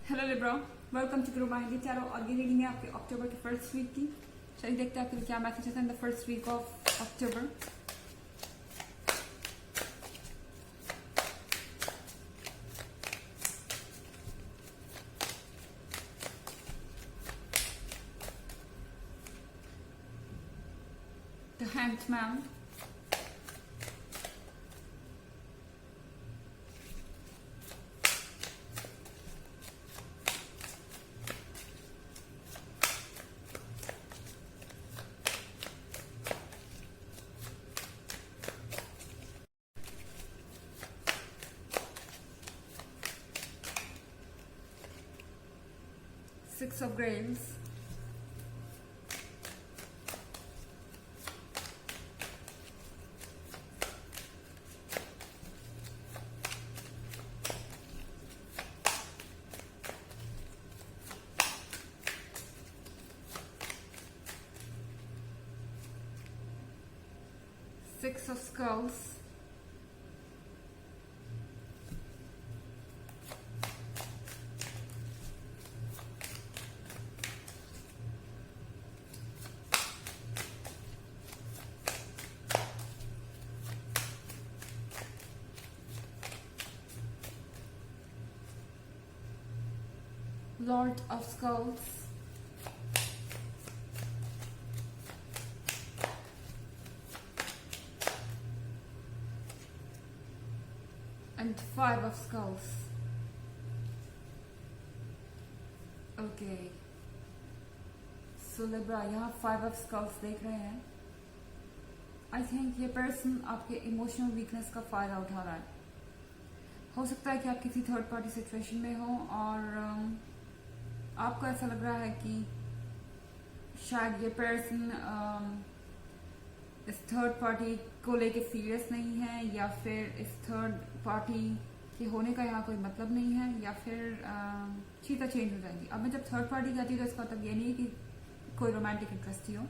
Hello Libra, welcome to group Mahindi tarot. और ये reading है आपके अक्टूबर के फर्स्ट वीक की। चलिए देखते हैं आपके लिए क्या मैसेज है in the first week of October. The hanged man, six of graves, six of skulls, Lord of Skulls, and Five of Skulls. Okay, so Libra यहाँ फाइव ऑफ स्कल्स देख रहे हैं। आई थिंक ये person आपके emotional weakness का फायदा उठा रहा है। हो सकता है कि आप किसी थर्ड पार्टी सिचुएशन में हो और आपको ऐसा लग रहा है कि शायद ये पर्सन इस थर्ड पार्टी को लेके सीरियस नहीं है, या फिर इस थर्ड पार्टी के होने का यहाँ कोई मतलब नहीं है, या फिर चीज़ें चेंज हो जाएंगी। अब मैं जब थर्ड पार्टी कहती हूँ तो इसका मतलब ये नहीं है कि कोई रोमांटिक इंटरेस्ट ही हो।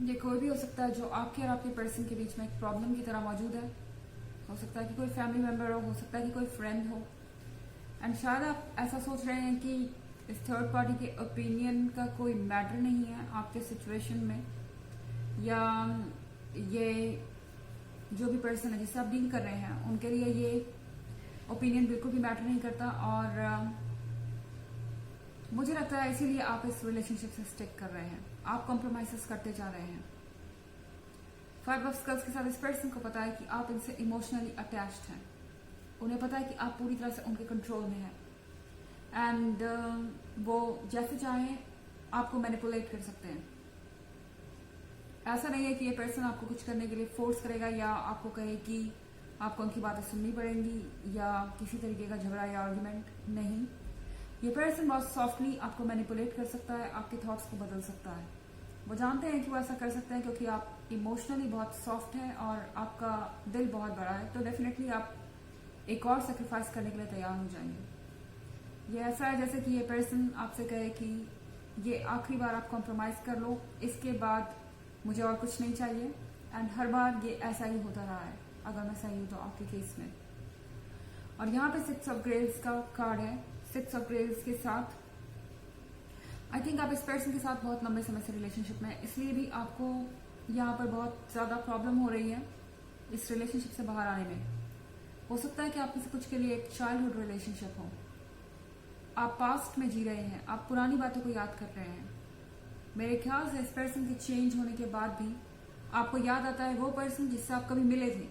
ये कोई भी हो सकता है जो आपके और आपके पर्सन के बीच में एक प्रॉब्लम की तरह मौजूद है। हो सकता है कि कोई फैमिली मेम्बर हो सकता है कि कोई फ्रेंड हो। एंड शायद आप ऐसा सोच रहे हैं कि इस थर्ड पार्टी के ओपिनियन का कोई मैटर नहीं है आपके सिचुएशन में, या ये जो भी पर्सन है जिससे आप डील कर रहे हैं उनके लिए ये ओपिनियन बिल्कुल भी मैटर नहीं करता। और मुझे लगता है इसीलिए आप इस रिलेशनशिप से स्टिक कर रहे हैं, आप कॉम्प्रोमाइजेस करते जा रहे हैं। फाइव ऑफ स्कल्स के साथ इस पर्सन को पता है कि आप इनसे इमोशनली अटैच्ड हैं। उन्हें पता है कि आप पूरी तरह से उनके कंट्रोल में हैं एंड वो जैसे चाहें आपको मैनिपुलेट कर सकते हैं। ऐसा नहीं है कि ये पर्सन आपको कुछ करने के लिए फोर्स करेगा या आपको कहे कि आपको उनकी बातें सुननी पड़ेंगी या किसी तरीके का झगड़ा या आर्गुमेंट नहीं। ये पर्सन बहुत सॉफ्टली आपको मैनिपुलेट कर सकता है, आपके थॉट्स को बदल सकता है। वो जानते हैं कि वो ऐसा कर सकते हैं क्योंकि आप इमोशनली बहुत सॉफ्ट हैं और आपका दिल बहुत बड़ा है, तो डेफिनेटली आप एक और सेक्रीफाइस करने के लिए तैयार हो जाएंगे। ये ऐसा है जैसे कि ये पर्सन आपसे कहे कि ये आखिरी बार आप कॉम्प्रोमाइज कर लो, इसके बाद मुझे और कुछ नहीं चाहिए। एंड हर बार ये ऐसा ही होता रहा है अगर मैं सही हूं तो आपके केस में। और यहाँ पे सिक्स ऑफ ग्रेव्स का कार्ड है। सिक्स ऑफ ग्रेव्स के साथ आई थिंक आप इस पर्सन के साथ बहुत लंबे समय से रिलेशनशिप में है, इसलिए भी आपको यहाँ पर बहुत ज्यादा प्रॉब्लम हो रही है इस रिलेशनशिप से बाहर आने में। हो सकता है कि आप किसी कुछ के लिए एक चाइल्डहुड रिलेशनशिप हो, आप पास्ट में जी रहे हैं, आप पुरानी बातों को याद कर रहे हैं। मेरे ख्याल से इस पर्सन के चेंज होने के बाद भी आपको याद आता है वो पर्सन जिससे आप कभी मिले थे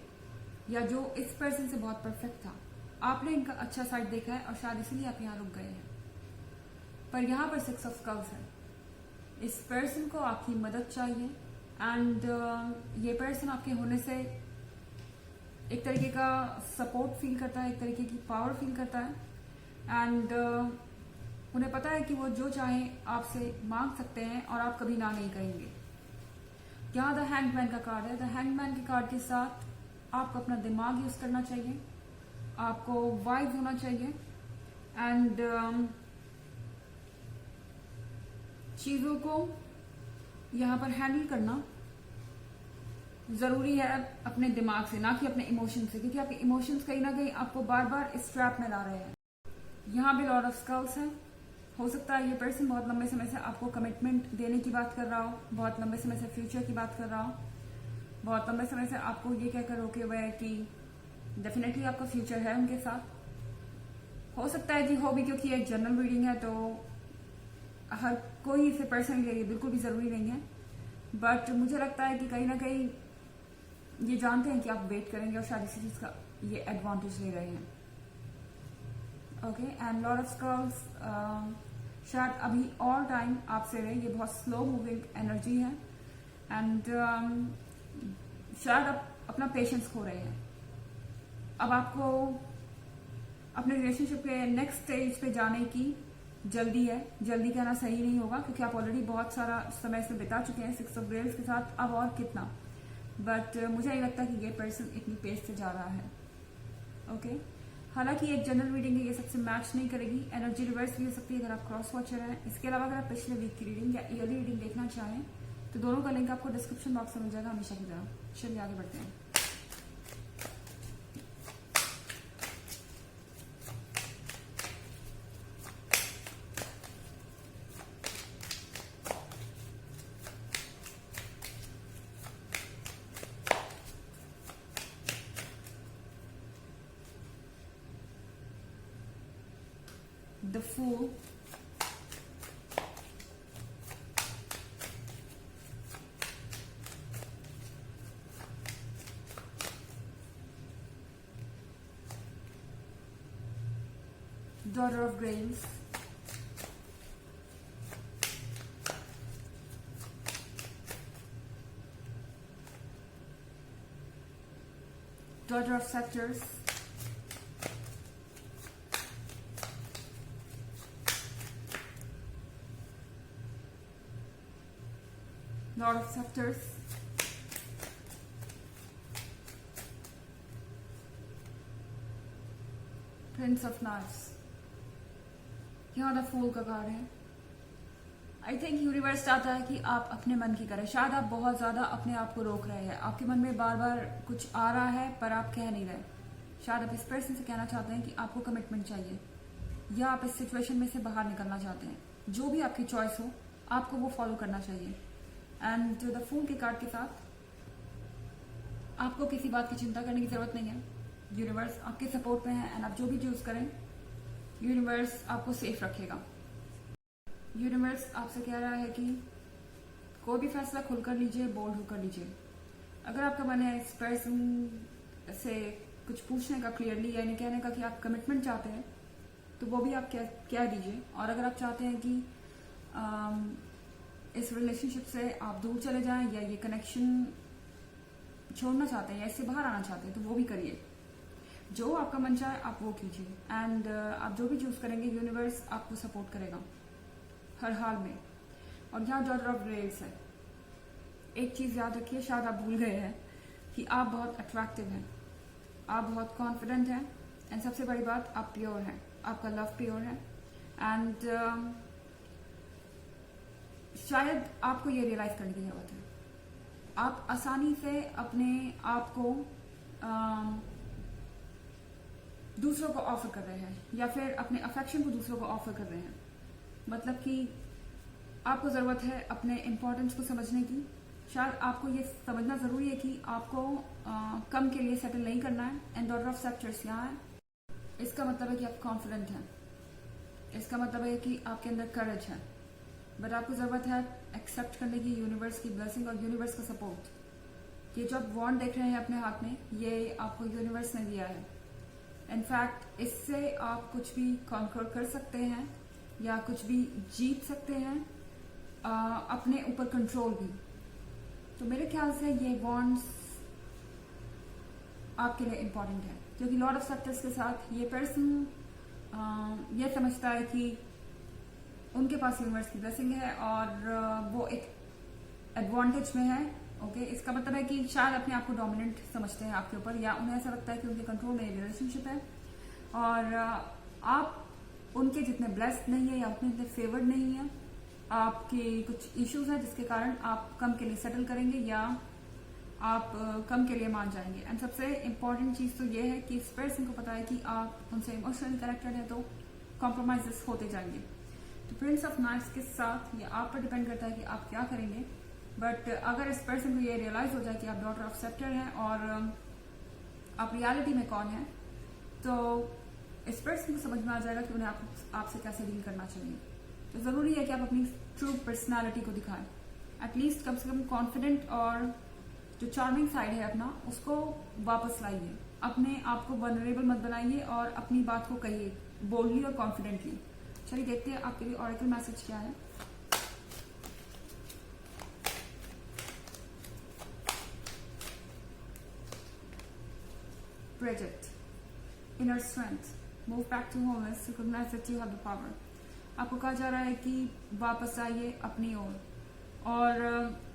या जो इस पर्सन से बहुत परफेक्ट था। आपने इनका अच्छा साइड देखा है और शायद इसलिए आप यहाँ रुक गए हैं। पर यहाँ पर सिक्स ऑफ स्कल्स है। इस पर्सन को आपकी मदद चाहिए एंड ये पर्सन आपके होने से एक तरीके का सपोर्ट फील करता है, एक तरीके की पावर फील करता है एंड उन्हें पता है कि वो जो चाहे आपसे मांग सकते हैं और आप कभी ना नहीं कहेंगे। यहाँ द हैंगमैन का कार्ड है। द हैंगमैन के कार्ड के साथ आपको अपना दिमाग यूज करना चाहिए, आपको वाइज होना चाहिए एंड चीजों को यहाँ पर हैंडल करना जरूरी है अपने दिमाग से, ना कि अपने इमोशन से, क्योंकि आपके इमोशंस कहीं ना कहीं आपको बार बार इस ट्रैप में ला रहे हैं। यहाँ भी लॉर्ड ऑफ स्कल्स है। हो सकता है ये पर्सन बहुत लंबे समय से आपको कमिटमेंट देने की बात कर रहा हो, बहुत लंबे समय से फ्यूचर की बात कर रहा हो, बहुत लंबे समय से आपको ये कहकर रोके हुए है कि डेफिनेटली आपका फ्यूचर है उनके साथ। हो सकता है कि हो भी, क्योंकि एक जनरल रीडिंग है तो हर कोई इसे पर्सनली ले बिल्कुल भी जरूरी नहीं है, बट मुझे लगता है कि कहीं ना कहीं ये जानते हैं कि आप वेट करेंगे और शायद इसी चीज का ये एडवांटेज ले रहे हैं। Okay, and lord of skulls शायद अभी और टाइम आपसे रहे, ये बहुत स्लो मूविंग एनर्जी है एंड शायद आप अपना पेशेंस खो रहे हैं। अब आपको अपने रिलेशनशिप के नेक्स्ट स्टेज पे जाने की जल्दी है। जल्दी कहना सही नहीं होगा क्योंकि आप ऑलरेडी बहुत सारा समय से बिता चुके हैं 6 ऑफ ग्रेव्स के साथ, अब और कितना, बट मुझे नहीं लगता कि ये पर्सन इतनी पेस से जा रहा है। ओके, हालांकि एक जनरल रीडिंग है, ये सबसे मैच नहीं करेगी, एनर्जी रिवर्स भी हो सकती है अगर आप क्रॉस वॉचर हैं। इसके अलावा अगर आप पिछले वीक की रीडिंग या ईयरली रीडिंग देखना चाहें तो दोनों का लिंक आपको डिस्क्रिप्शन बॉक्स में मिल जाएगा हमेशा की तरह। चलिए आगे बढ़ते हैं। The Fool, Daughter of Graves, Daughter of Scepters, Lord of Scepters, Prince of Knives। यहाँ द फूल का कार्ड है। आई थिंक यूनिवर्स चाहता है कि आप अपने मन की करें। शायद आप बहुत ज्यादा अपने आप को रोक रहे हैं, आपके मन में बार बार कुछ आ रहा है पर आप कह नहीं रहे। शायद आप इस पर्सन से कहना चाहते हैं कि आपको कमिटमेंट चाहिए या आप इस सिचुएशन में से बाहर निकलना चाहते हैं। जो भी आपकी चॉइस हो आपको वो फॉलो करना चाहिए। एंड द फूल के कार्ड के साथ आपको किसी बात की चिंता करने की जरूरत नहीं है। यूनिवर्स आपके सपोर्ट में है एंड आप जो भी चूज करें यूनिवर्स आपको सेफ रखेगा। यूनिवर्स आपसे कह रहा है कि कोई भी फैसला खुलकर लीजिए, बोल्ड होकर लीजिए। अगर आपका मन है इस पर्सन से कुछ पूछने का क्लियरली, यानी कहने का कि आप कमिटमेंट चाहते हैं, तो वो भी आप कह दीजिए। और अगर आप चाहते हैं कि इस रिलेशनशिप से आप दूर चले जाएं या ये कनेक्शन छोड़ना चाहते हैं या इससे बाहर आना चाहते हैं तो वो भी करिए। जो आपका मन चाहे आप वो कीजिए एंड आप जो भी चूज करेंगे यूनिवर्स आपको सपोर्ट करेगा हर हाल में। और यहाँ डॉटर ऑफ ग्रेव्स है। एक चीज याद रखिए, शायद आप भूल गए हैं कि आप बहुत अट्रैक्टिव हैं, आप बहुत कॉन्फिडेंट हैं एंड सबसे बड़ी बात आप प्योर हैं, आपका लव प्योर है। एंड शायद आपको ये रियलाइज करने की जरूरत है, आप आसानी से अपने आप को दूसरों को ऑफर कर रहे हैं या फिर अपने अफेक्शन को दूसरों को ऑफर कर रहे हैं। मतलब कि आपको जरूरत है अपने इम्पोर्टेंस को समझने की। शायद आपको ये समझना जरूरी है कि आपको कम के लिए सेटल नहीं करना है। एंड डॉटर ऑफ सेप्चर्स यहाँ है। इसका मतलब है कि आप कॉन्फिडेंट हैं, इसका मतलब है कि आपके अंदर करेज है, बट आपको जरूरत है एक्सेप्ट करने की यूनिवर्स की ब्लेसिंग और यूनिवर्स का सपोर्ट। ये जो आप वॉन्ड देख रहे हैं अपने हाथ में, ये आपको यूनिवर्स ने दिया है। इनफैक्ट इससे आप कुछ भी कॉन्कर कर सकते हैं या कुछ भी जीत सकते हैं, अपने ऊपर कंट्रोल भी। तो मेरे ख्याल से ये वॉन्ड्स आपके लिए इम्पोर्टेंट है, क्योंकि लॉर्ड ऑफ सेप्टर्स के साथ ये पर्सन ये समझता है कि उनके पास यूनिवर्स की ब्लेसिंग है और वो एक एडवांटेज में है। ओके, इसका मतलब है कि शायद अपने आप को डोमिनेंट समझते हैं आपके ऊपर, या उन्हें ऐसा लगता है कि उनके कंट्रोल में रिलेशनशिप है और आप उनके जितने ब्लेस्ड नहीं है या उतने जितने फेवर्ड नहीं है। आपके कुछ इश्यूज हैं जिसके कारण आप कम के लिए सेटल करेंगे या आप कम के लिए मान जाएंगे। एंड सबसे इम्पोर्टेंट चीज तो ये है कि इस पर्सन को पता है कि आप उनसे इमोशनली कनेक्टेड है, तो कॉम्प्रोमाइजेस होते जाएंगे। तो प्रिंस ऑफ नाइट्स के साथ ये आप पर डिपेंड करता है कि आप क्या करेंगे। बट अगर इस पर्सन को ये रियलाइज हो जाए कि आप डॉटर ऑफ सेप्टर हैं और आप रियलिटी में कौन है, तो इस पर्सन को समझ में आ जाएगा कि उन्हें आपसे कैसे डील करना चाहिए। तो जरूरी है कि आप अपनी ट्रू पर्सनालिटी को दिखाएं, एटलीस्ट कम से कम कॉन्फिडेंट, और जो चार्मिंग साइड है अपना उसको वापस लाइए। अपने आप को वनरेबल मत बनाइए और अपनी बात को कहिए बोल्डली और कॉन्फिडेंटली। चलिए देखते हैं आपके लिए ऑरेकल मैसेज क्या है। Bridget, inner strength, move back to wholeness, recognize that you have the power। आपको कहा जा रहा है कि वापस आइए अपनी ओर और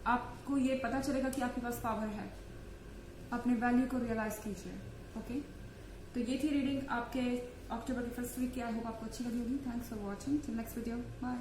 आपको ये पता चलेगा कि आपके पास पावर है। अपने वैल्यू को रियलाइज कीजिए। ओके, तो ये थी रीडिंग आपके अक्टूबर के फर्स्ट वीक की। आई होप आपको अच्छी लगी होगी। Thanks for watching. Till next video, bye.